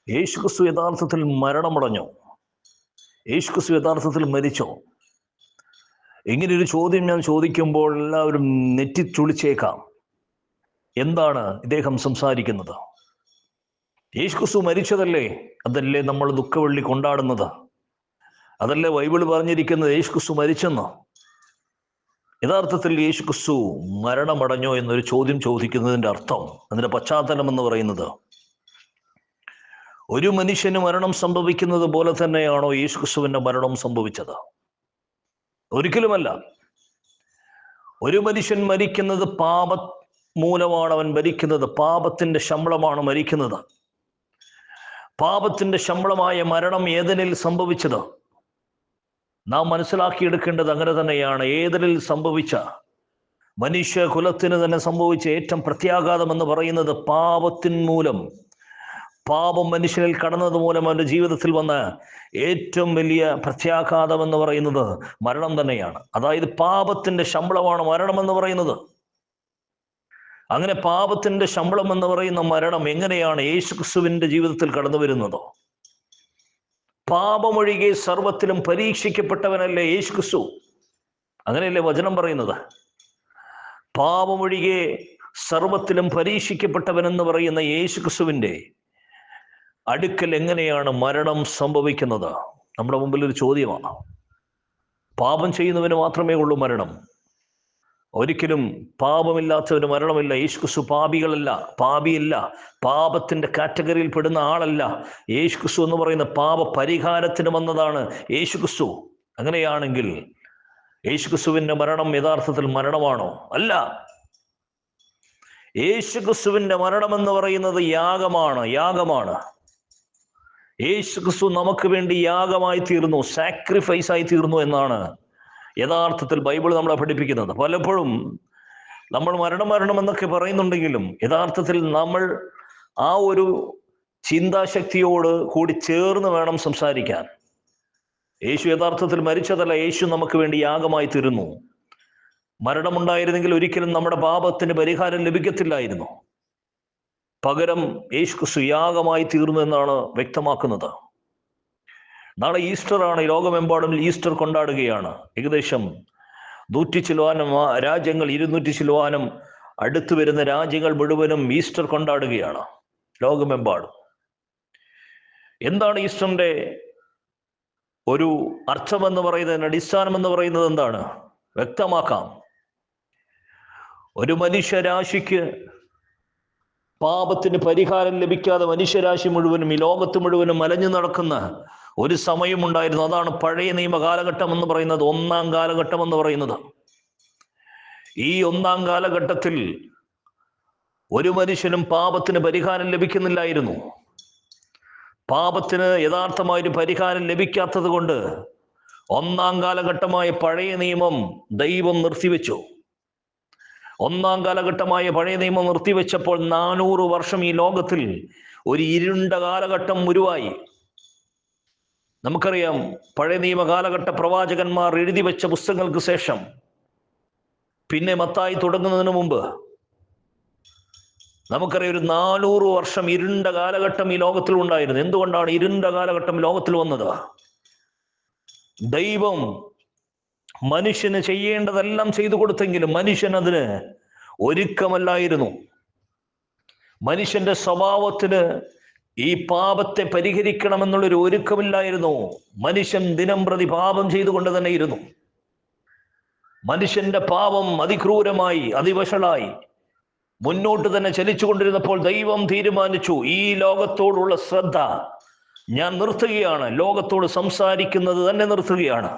യേശുക്രിസ്തു യഥാർത്ഥത്തിൽ മരണമടഞ്ഞോ? യേശുക്രിസ്തു യഥാർത്ഥത്തിൽ മരിച്ചോ? ഇങ്ങനൊരു ചോദ്യം ഞാൻ ചോദിക്കുമ്പോൾ എല്ലാവരും നെറ്റിച്ചുളിച്ചേക്കാം. എന്താണ് ഇദ്ദേഹം സംസാരിക്കുന്നത്? യേശുക്രിസ്തു മരിച്ചതല്ലേ? അതല്ലേ നമ്മൾ ദുഃഖവെള്ളി കൊണ്ടാടുന്നത്? അതല്ലേ ബൈബിൾ പറഞ്ഞിരിക്കുന്നത് യേശുക്രിസ്തു മരിച്ചെന്ന്? യഥാർത്ഥത്തിൽ യേശുക്രിസ്തു മരണമടഞ്ഞോ എന്നൊരു ചോദ്യം ചോദിക്കുന്നതിൻ്റെ അർത്ഥം, അതിൻ്റെ പശ്ചാത്തലം എന്ന് പറയുന്നത്, ഒരു മനുഷ്യന് മരണം സംഭവിക്കുന്നത് പോലെ തന്നെയാണോ യേശുക്രിസ്തുവിന്റെ മരണം സംഭവിച്ചത്? ഒരിക്കലുമല്ല. ഒരു മനുഷ്യൻ മരിക്കുന്നത് പാപ മൂലമാണ്. അവൻ മരിക്കുന്നത് പാപത്തിന്റെ ശമ്പളമാണ് മരിക്കുന്നത്. പാപത്തിന്റെ ശമ്പളമായ മരണം ഏദനിൽ സംഭവിച്ചത് നാം മനസ്സിലാക്കിയെടുക്കേണ്ടത് അങ്ങനെ തന്നെയാണ്. ഏദനിൽ സംഭവിച്ച മനുഷ്യ കുലത്തിന് തന്നെ സംഭവിച്ച ഏറ്റവും പ്രത്യാഘാതം എന്ന് പറയുന്നത് പാപത്തിൻ മൂലം, പാപം മനുഷ്യനിൽ കടന്നത് മൂലം അവൻ്റെ ജീവിതത്തിൽ വന്ന ഏറ്റവും വലിയ പ്രത്യാഘാതം എന്ന് പറയുന്നത് മരണം തന്നെയാണ്. അതായത് പാപത്തിന്റെ ശമ്പളമാണ് മരണം എന്ന് പറയുന്നത്. അങ്ങനെ പാപത്തിന്റെ ശമ്പളം എന്ന് പറയുന്ന മരണം എങ്ങനെയാണ് യേശുക്രിസ്തുവിന്റെ ജീവിതത്തിൽ കടന്നു വരുന്നത്? പാപമൊഴികെ സർവത്തിലും പരീക്ഷിക്കപ്പെട്ടവനല്ലേ യേശുക്രിസ്തു? അങ്ങനെയല്ലേ വചനം പറയുന്നത്? പാപമൊഴികെ സർവത്തിലും പരീക്ഷിക്കപ്പെട്ടവൻ എന്ന് പറയുന്ന യേശുക്രിസ്തുവിന്റെ അടുക്കൽ എങ്ങനെയാണ് മരണം സംഭവിക്കുന്നത്? നമ്മുടെ മുമ്പിൽ ഒരു ചോദ്യമാണ്. പാപം ചെയ്യുന്നവന് മാത്രമേ ഉള്ളൂ മരണം. ഒരിക്കലും പാപമില്ലാത്തവന് മരണമില്ല. യേശുക്രിസ്തു പാപിയില്ല, പാപത്തിന്റെ കാറ്റഗറിയിൽ പെടുന്ന ആളല്ല. യേശുക്രിസ്തു എന്ന് പറയുന്ന പാപ പരിഹാരത്തിന് വന്നതാണ് യേശുക്രിസ്തു. അങ്ങനെയാണെങ്കിൽ യേശുക്രിസ്തുവിന്റെ മരണം യഥാർത്ഥത്തിൽ മരണമാണോ? അല്ല. യേശുക്രിസ്തുവിന്റെ മരണം എന്ന് പറയുന്നത് യാഗമാണ്. യേശുക്രിസ്തു നമുക്ക് വേണ്ടി യാഗമായി തീർന്നു, സാക്രിഫൈസ് ആയി തീർന്നു എന്നാണ് യഥാർത്ഥത്തിൽ ബൈബിൾ നമ്മളെ പഠിപ്പിക്കുന്നത്. പലപ്പോഴും നമ്മൾ മരണം എന്നൊക്കെ പറയുന്നുണ്ടെങ്കിലും യഥാർത്ഥത്തിൽ നമ്മൾ ആ ഒരു ചിന്താശക്തിയോട് കൂടി ചേർന്ന് വേണം സംസാരിക്കാൻ. യേശു യേശുദ്ധത്തിൽ മരിച്ചതല്ല, യേശു നമുക്ക് വേണ്ടി യാഗമായി തീരുന്നു. മരണമുണ്ടായിരുന്നെങ്കിൽ ഒരിക്കലും നമ്മുടെ പാപത്തിന് പരിഹാരം ലഭിക്കത്തില്ലായിരുന്നു. പകരം യേശുക്രിസ്തു യാഗമായി തീർന്നു എന്നാണ് വ്യക്തമാക്കുന്നത്. നാളെ ഈസ്റ്റർ ആണ്. ലോകമെമ്പാടും ഈസ്റ്റർ കൊണ്ടാടുകയാണ്. ഏകദേശം 100 ചിലവാനം രാജ്യങ്ങൾ, 200 ചിലവാനം അടുത്തു വരുന്ന രാജ്യങ്ങൾ മുഴുവനും ഈസ്റ്റർ കൊണ്ടാടുകയാണ് ലോകമെമ്പാടും. എന്താണ് ഈസ്റ്ററിന്റെ ഒരു അർത്ഥം എന്ന് പറയുന്നതിന്, അടിസ്ഥാനം എന്ന് പറയുന്നത് എന്താണ്? വ്യക്തമാക്കാം. ഒരു മനുഷ്യരാശിക്ക് പാപത്തിന് പരിഹാരം ലഭിക്കാതെ മനുഷ്യരാശി മുഴുവനും, ഈ ലോകത്ത് മുഴുവനും അലഞ്ഞു നടക്കുന്ന ഒരു സമയമുണ്ടായിരുന്നു. അതാണ് പഴയ നിയമ കാലഘട്ടം എന്ന് പറയുന്നത്, 1-ാം കാലഘട്ടം എന്ന് പറയുന്നത്. ഈ 1-ാം കാലഘട്ടത്തിൽ ഒരു മനുഷ്യനും പാപത്തിന് പരിഹാരം ലഭിക്കുന്നില്ലായിരുന്നു. പാപത്തിന് യഥാർത്ഥമായൊരു പരിഹാരം ലഭിക്കാത്തത് കൊണ്ട് 1-ാം കാലഘട്ടമായ പഴയ നിയമം ദൈവം നിർത്തിവെച്ചു. 1-ാം കാലഘട്ടമായ പഴയ നിയമം നിർത്തിവെച്ചപ്പോൾ 400 വർഷം ഈ ലോകത്തിൽ ഒരു ഇരുണ്ട കാലഘട്ടം ഉരുവായി. നമുക്കറിയാം, പഴയ നിയമ കാലഘട്ട പ്രവാചകന്മാർ എഴുതി വെച്ച പുസ്തകങ്ങൾക്ക് ശേഷം പിന്നെ മത്തായി തുടങ്ങുന്നതിന് മുമ്പ് നമുക്കറിയാം ഒരു 400 വർഷം ഇരുണ്ട കാലഘട്ടം ഈ ലോകത്തിൽ ഉണ്ടായിരുന്നു. എന്തുകൊണ്ടാണ് ഇരുണ്ട കാലഘട്ടം ലോകത്തിൽ വന്നത്? ദൈവം മനുഷ്യന് ചെയ്യേണ്ടതെല്ലാം ചെയ്തു കൊടുത്തെങ്കിലും മനുഷ്യൻ അതിന് ഒരുക്കമല്ലായിരുന്നു. മനുഷ്യന്റെ സ്വഭാവത്തിന് ഈ പാപത്തെ പരിഹരിക്കണമെന്നുള്ളൊരു ഒരുക്കമില്ലായിരുന്നു. മനുഷ്യൻ ദിനം പ്രതി പാപം ചെയ്തുകൊണ്ട് തന്നെ ഇരുന്നു. മനുഷ്യന്റെ പാപം അതിക്രൂരമായി, അതിവഷളായി മുന്നോട്ട് തന്നെ ചലിച്ചുകൊണ്ടിരുന്നപ്പോൾ ദൈവം തീരുമാനിച്ചു, ഈ ലോകത്തോടുള്ള ശ്രദ്ധ ഞാൻ നിർത്തുകയാണ്, ലോകത്തോട് സംസാരിക്കുന്നത് തന്നെ നിർത്തുകയാണ്.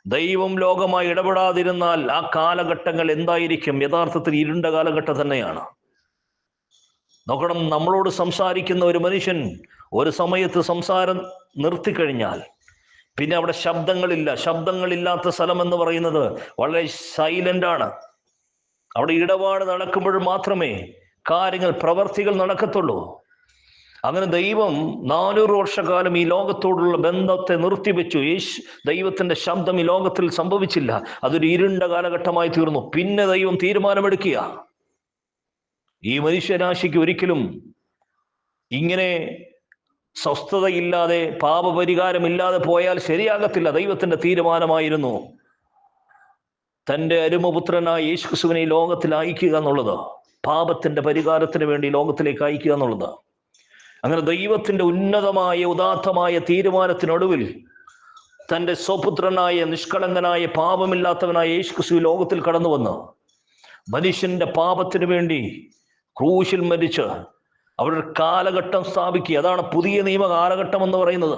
ദൈവം ലോകമായി ഇടപെടാതിരുന്നാൽ ആ കാലഘട്ടങ്ങൾ എന്തായിരിക്കും? യഥാർത്ഥത്തിൽ ഇരുണ്ട കാലഘട്ടം തന്നെയാണ്. നോക്കണം, നമ്മളോട് സംസാരിക്കുന്ന ഒരു മനുഷ്യൻ ഒരു സമയത്ത് സംസാരം നിർത്തിക്കഴിഞ്ഞാൽ പിന്നെ അവിടെ ശബ്ദങ്ങളില്ലാത്ത സ്ഥലം എന്ന് പറയുന്നത് വളരെ സൈലന്റ് ആണ്. അവിടെ ഇടപാട് നടക്കുമ്പോൾ മാത്രമേ കാര്യങ്ങൾ, പ്രവർത്തികൾ നടക്കത്തുള്ളൂ. അങ്ങനെ ദൈവം 400 വർഷക്കാലം ഈ ലോകത്തോടുള്ള ബന്ധത്തെ നിർത്തിവെച്ചു. ദൈവത്തിന്റെ ശബ്ദം ഈ ലോകത്തിൽ സംഭവിച്ചില്ല. അതൊരു ഇരുണ്ട കാലഘട്ടമായി തീർന്നു. പിന്നെ ദൈവം തീരുമാനമെടുക്കുക, ഈ മനുഷ്യരാശിക്ക് ഒരിക്കലും ഇങ്ങനെ സ്വസ്ഥതയില്ലാതെ പാപപരിഹാരമില്ലാതെ പോയാൽ ശരിയാകത്തില്ല. ദൈവത്തിന്റെ തീരുമാനമായിരുന്നു തൻ്റെ അരുമപുത്രനായ യേശുക്രിസ്തുവിനെ ഈ ലോകത്തിൽ അയക്കുക എന്നുള്ളത്, പാപത്തിന്റെ പരിഹാരത്തിന് വേണ്ടി ലോകത്തിലേക്ക് അയക്കുക എന്നുള്ളത്. അങ്ങനെ ദൈവത്തിന്റെ ഉന്നതമായ ഉദാത്തമായ തീരുമാനത്തിനൊടുവിൽ തൻ്റെ സ്വപുത്രനായ നിഷ്കളങ്കനായ പാപമില്ലാത്തവനായ യേശുക്രിസ്തു ലോകത്തിൽ കടന്നു വന്ന് മനുഷ്യന്റെ പാപത്തിന് വേണ്ടി ക്രൂശിൽ മരിച്ച് അവിടെ കാലഘട്ടം സ്ഥാപിക്കുക. അതാണ് പുതിയ നിയമ കാലഘട്ടം എന്ന് പറയുന്നത്.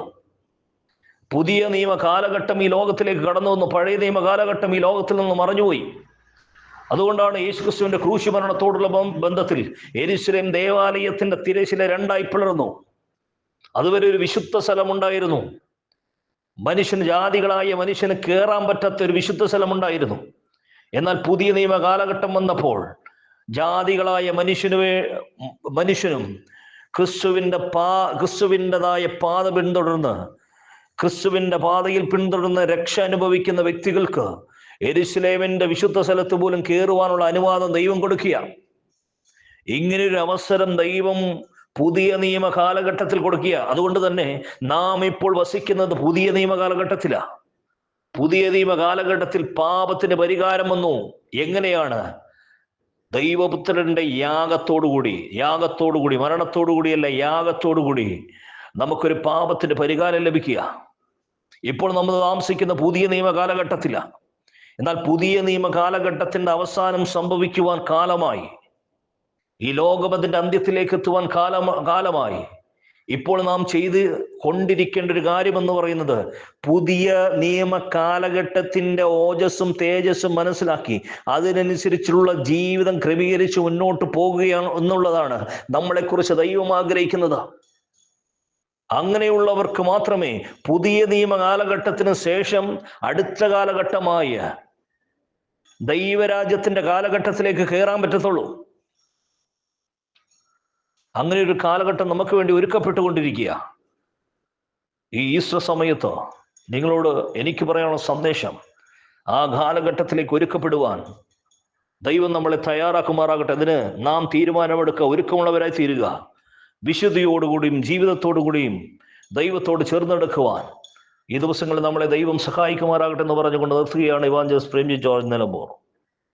പുതിയ നിയമ കാലഘട്ടം ഈ ലോകത്തിലേക്ക് കടന്നു വന്നു. പഴയ നിയമ കാലഘട്ടം ഈ ലോകത്തിൽ നിന്ന് മറഞ്ഞുപോയി. അതുകൊണ്ടാണ് യേശുക്രിസ്തുവിന്റെ ക്രൂശ് മരണത്തോടുള്ള ബന്ധത്തിൽ യെരൂശലേം ദേവാലയത്തിന്റെ തിരശ്ശീല രണ്ടായി പിളർന്നു. അതുവരെ ഒരു വിശുദ്ധ സ്ഥലമുണ്ടായിരുന്നു. ജാതികളായ മനുഷ്യന് കയറാൻ പറ്റാത്ത ഒരു വിശുദ്ധ സ്ഥലമുണ്ടായിരുന്നു. എന്നാൽ പുതിയ നിയമ കാലഘട്ടം വന്നപ്പോൾ ജാതികളായ മനുഷ്യനും ക്രിസ്തുവിൻ്റെതായ പാത പിന്തുടർന്ന് ക്രിസ്തുവിന്റെ പാതയിൽ പിന്തുടർന്ന് രക്ഷ അനുഭവിക്കുന്ന വ്യക്തികൾക്ക് യെരൂശലേമിന്റെ വിശുദ്ധ സ്ഥലത്ത് പോലും കയറുവാനുള്ള അനുവാദം ദൈവം കൊടുക്കുക. ഇങ്ങനൊരു അവസരം ദൈവം പുതിയ നിയമ കാലഘട്ടത്തിൽ കൊടുക്കുക. അതുകൊണ്ട് തന്നെ നാം ഇപ്പോൾ വസിക്കുന്നത് പുതിയ നിയമ കാലഘട്ടത്തിലാണ്. പുതിയ നിയമ കാലഘട്ടത്തിൽ പാപത്തിന് പരിഹാരം വന്നു. എങ്ങനെയാണ്? ദൈവപുത്രന്റെ യാഗത്തോടുകൂടി, മരണത്തോടുകൂടിയല്ല, യാഗത്തോടുകൂടി നമുക്കൊരു പാപത്തിന്റെ പരിഹാരം ലഭിക്കുക. ഇപ്പോൾ നമ്മൾ താമസിക്കുന്ന പുതിയ നിയമ കാലഘട്ടത്തിലാണ്. എന്നാൽ പുതിയ നിയമ കാലഘട്ടത്തിന്റെ അവസാനം സംഭവിക്കുവാൻ കാലമായി. ഈ ലോകം അതിന്റെ അന്ത്യത്തിലേക്ക് എത്തുവാൻ കാലമായി. ഇപ്പോൾ നാം ചെയ്ത് കൊണ്ടിരിക്കേണ്ട ഒരു കാര്യമെന്ന് പറയുന്നത് പുതിയ നിയമ കാലഘട്ടത്തിന്റെ ഓജസ്സും തേജസ്സും മനസ്സിലാക്കി അതിനനുസരിച്ചുള്ള ജീവിതം ക്രമീകരിച്ച് മുന്നോട്ട് പോകുകയാണ് എന്നുള്ളതാണ് നമ്മളെക്കുറിച്ച് ദൈവം ആഗ്രഹിക്കുന്നത്. അങ്ങനെയുള്ളവർക്ക് മാത്രമേ പുതിയ നിയമ കാലഘട്ടത്തിന് ശേഷം അടുത്ത കാലഘട്ടമായ ദൈവരാജ്യത്തിന്റെ കാലഘട്ടത്തിലേക്ക് കയറാൻ പറ്റത്തുള്ളൂ. അങ്ങനെ ഒരു കാലഘട്ടം നമുക്ക് വേണ്ടി ഒരുക്കപ്പെട്ടുകൊണ്ടിരിക്കുക. ഈ ഈസ്റ്റർ സമയത്ത് നിങ്ങളോട് എനിക്ക് പറയാനുള്ള സന്ദേശം, ആ കാലഘട്ടത്തിലേക്ക് ഒരുക്കപ്പെടുവാൻ ദൈവം നമ്മളെ തയ്യാറാക്കുമാറാകട്ടെ. അതിന് നാം തീരുമാനമെടുക്കുക, ഒരുക്കമുള്ളവരായി തീരുക. വിശുദ്ധിയോടുകൂടിയും ജീവിതത്തോടുകൂടിയും ദൈവത്തോട് ചേർന്നെടുക്കുവാൻ ഈ ദിവസങ്ങളിൽ നമ്മളെ ദൈവം സഹായിക്കുമാറാകട്ടെ എന്ന് പറഞ്ഞുകൊണ്ട് നിർത്തുകയാണ്. Evangelist Premji George Nilambur.